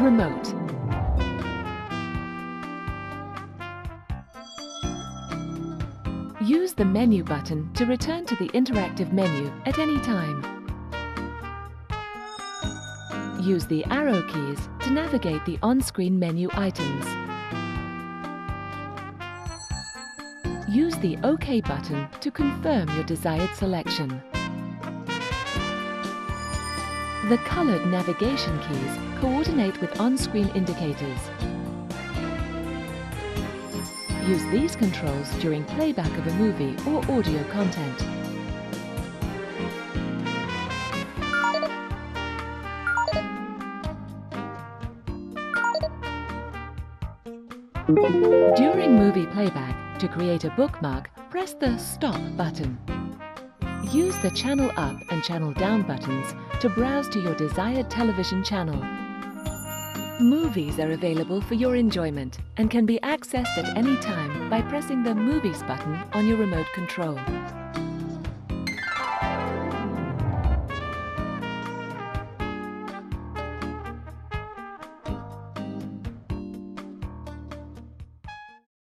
Remote. Use the menu button to return to the interactive menu at any time. Use the arrow keys to navigate the on-screen menu items. Use the OK button to confirm your desired selection. The colored navigation keys coordinate with on-screen indicators. Use these controls during playback of a movie or audio content. During movie playback, to create a bookmark, press the Stop button. Use the Channel Up and Channel Down buttons to browse to your desired television channel. Movies are available for your enjoyment and can be accessed at any time by pressing the Movies button on your remote control.